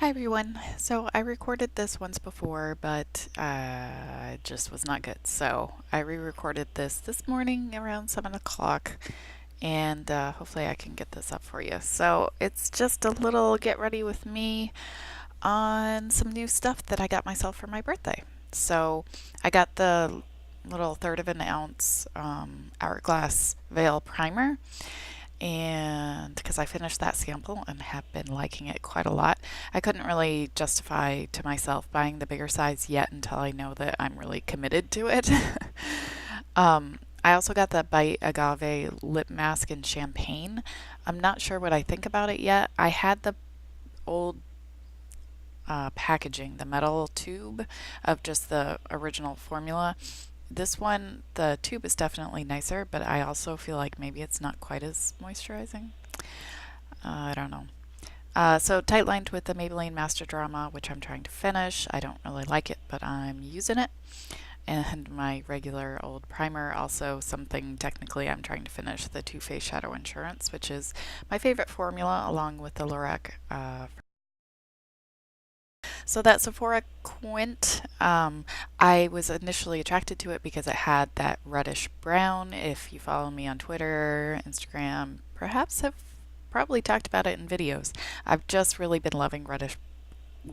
Hi everyone. So I recorded this once before, but it just was not good. So I re-recorded this morning around 7 o'clock, and hopefully I can get this up for you. So it's just a little get ready with me on some new stuff that I got myself for my birthday. So I got the little third of an ounce Hourglass Veil primer, and because I finished that sample and have been liking it quite a lot, I couldn't really justify to myself buying the bigger size yet until I know that I'm really committed to it. I also got the Bite Agave lip mask in champagne. I'm not sure what I think about it yet. I had the old packaging, the metal tube of just the original formula. This one, the tube is definitely nicer, but I also feel like maybe it's not quite as moisturizing. I don't know. So tight lined with the Maybelline Master Drama, which I'm trying to finish. I don't really like it, but I'm using it. And my regular old primer, also something technically I'm trying to finish, the Too Faced Shadow Insurance, which is my favorite formula, along with the Lorac. So that Sephora Quint, I was initially attracted to it because it had that reddish brown. If you follow me on Twitter, Instagram, perhaps have probably talked about it in videos. I've just really been loving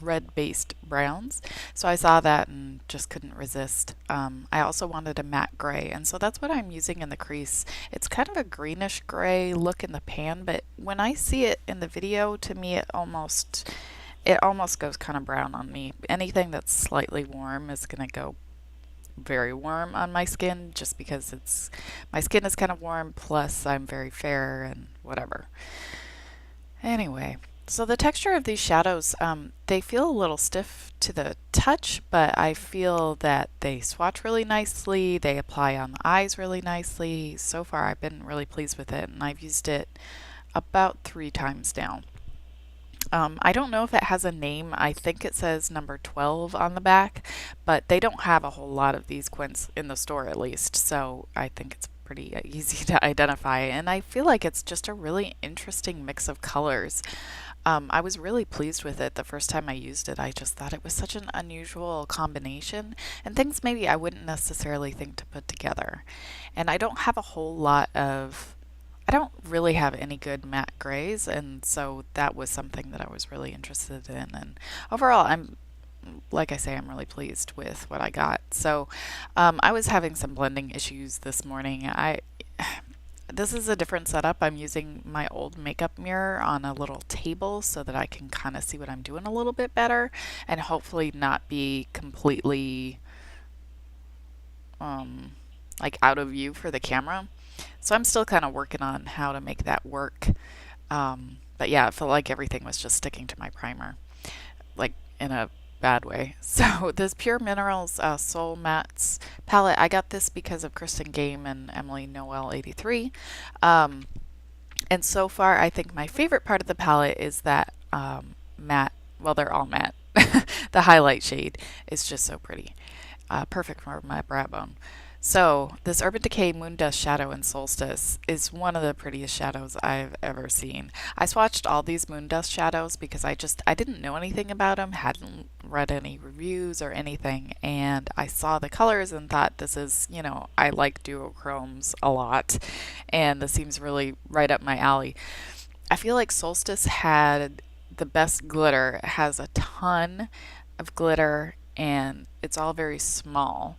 red-based browns. So I saw that and just couldn't resist. I also wanted a matte gray, and so that's what I'm using in the crease. It's kind of a greenish gray look in the pan, but when I see it in the video, to me it almost goes kind of brown on me. Anything that's slightly warm is going to go very warm on my skin just because my skin is kind of warm, plus I'm very fair and whatever. Anyway, so the texture of these shadows, they feel a little stiff to the touch, but I feel that they swatch really nicely. They apply on the eyes really nicely. So far, I've been really pleased with it, and I've used it about 3 times now. I don't know if it has a name. I think it says number 12 on the back, but they don't have a whole lot of these quints in the store at least, so I think it's pretty easy to identify. And I feel like it's just a really interesting mix of colors. I was really pleased with it the first time I used it. I just thought it was such an unusual combination and things maybe I wouldn't necessarily think to put together. And I don't really have any good matte grays, and so that was something that I was really interested in. And overall, like I say, I'm really pleased with what I got. So, I was having some blending issues this morning. This is a different setup. I'm using my old makeup mirror on a little table so that I can kind of see what I'm doing a little bit better and hopefully not be completely um, like out of view for the camera. So I'm still kind of working on how to make that work. But yeah, I felt like everything was just sticking to my primer, like in a bad way. So this Pure Minerals Soul Mattes palette, I got this because of Kristen Game and Emily Noel 83. Um, and so far, I think my favorite part of the palette is that matte. Well, they're all matte. The highlight shade is just so pretty. Perfect for my brow bone. So this Urban Decay Moondust shadow in Solstice is one of the prettiest shadows I've ever seen. I swatched all these Moondust shadows because I didn't know anything about them, hadn't read any reviews or anything, and I saw the colors and thought this is, I like duochromes a lot, and this seems really right up my alley. I feel like Solstice had the best glitter. It has a ton of glitter and it's all very small.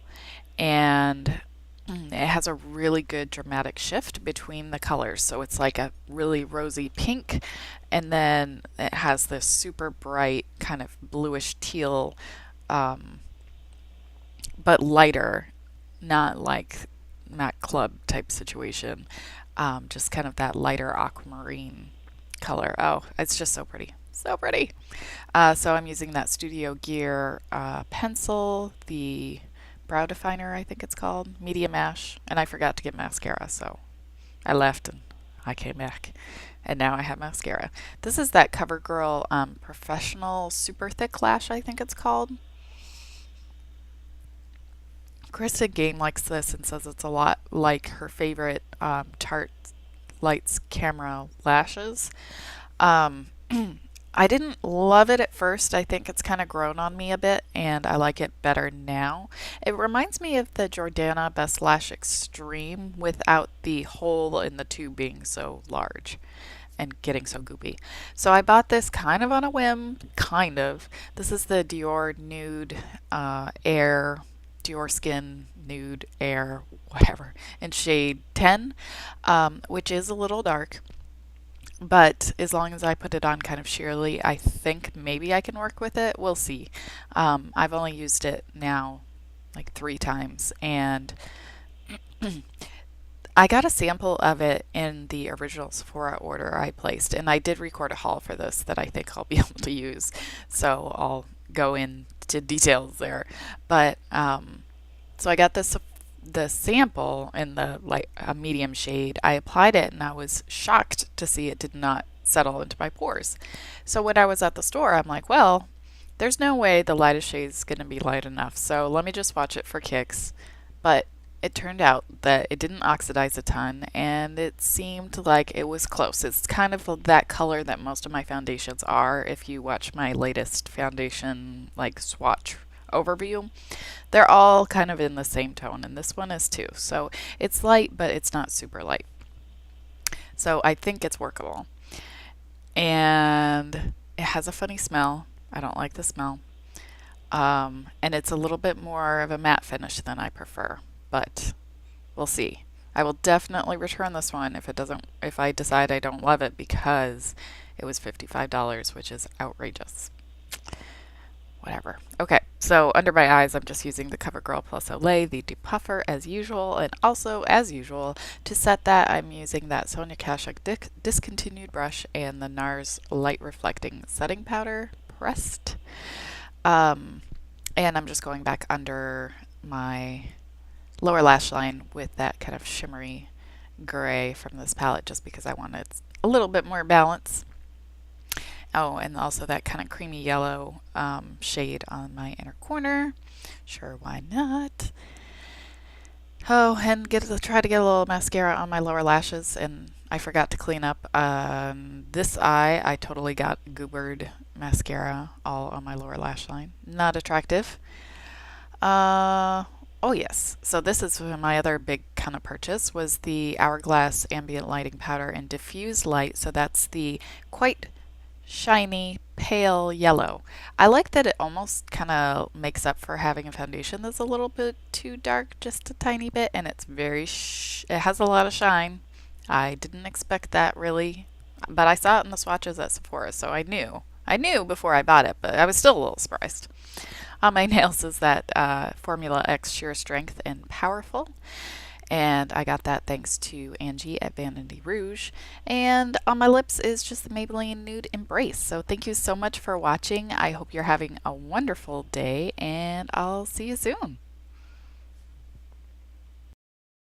And it has a really good dramatic shift between the colors. So it's like a really rosy pink, and then it has this super bright kind of bluish teal, um, but lighter, not like Matte Club type situation. Just kind of that lighter aquamarine color. Oh, it's just so pretty. So pretty. So I'm using that Studio Gear pencil, the brow definer, I think it's called, medium ash, and I forgot to get mascara, so I left and I came back, and now I have mascara. This is that CoverGirl Professional Super Thick Lash, I think it's called. Kristen Game likes this and says it's a lot like her favorite Tarte Lights Camera lashes. Um, I didn't love it at first. I think it's kind of grown on me a bit and I like it better now. It reminds me of the Jordana Best Lash Extreme without the hole in the tube being so large and getting so goopy. So I bought this kind of on a whim, kind of. This is the Dior Nude Air, Diorskin Nude Air, whatever, in shade 10, which is a little dark. But as long as I put it on kind of sheerly, I think maybe I can work with it. We'll see. I've only used it now like 3 times, and I got a sample of it in the original Sephora order I placed, and I did record a haul for this that I think I'll be able to use, so I'll go into details there. But so I got the sample in the like a medium shade. I applied it and I was shocked to see it did not settle into my pores. So when I was at the store, I'm like, well, there's no way the lightest shade is going to be light enough, so let me just watch it for kicks. But it turned out that it didn't oxidize a ton and it seemed like it was close. It's kind of that color that most of my foundations are. If you watch my latest foundation like swatch overview, they're all kind of in the same tone, and this one is too. So it's light, but it's not super light. So I think it's workable. And it has a funny smell. I don't like the smell. And it's a little bit more of a matte finish than I prefer, but we'll see. I will definitely return this one if I decide I don't love it, because it was $55, which is outrageous. Whatever. Okay, so under my eyes, I'm just using the CoverGirl+Olay, the depuffer as usual, and also as usual, to set that, I'm using that Sonia Kashuk discontinued brush and the NARS light reflecting setting powder pressed. And I'm just going back under my lower lash line with that kind of shimmery gray from this palette, just because I wanted a little bit more balance. Oh, and also that kind of creamy yellow shade on my inner corner. Sure, why not? Oh, and try to get a little mascara on my lower lashes, and I forgot to clean up this eye. I totally got goobered mascara all on my lower lash line. Not attractive. Oh yes, so this is my other big kind of purchase, was the Hourglass Ambient Lighting Powder in Diffused Light. So that's the quite shiny pale yellow. I like that it almost kind of makes up for having a foundation that's a little bit too dark, just a tiny bit, and it's it has a lot of shine. I didn't expect that really, but I saw it in the swatches at Sephora, so I knew before I bought it, but I was still a little surprised. On my nails is that Formula X Sheer Strength and Powerful, and I got that thanks to Angie at Vanity Rouge. And on my lips is just the Maybelline Nude Embrace. So thank you so much for watching. I hope you're having a wonderful day, and I'll see you soon.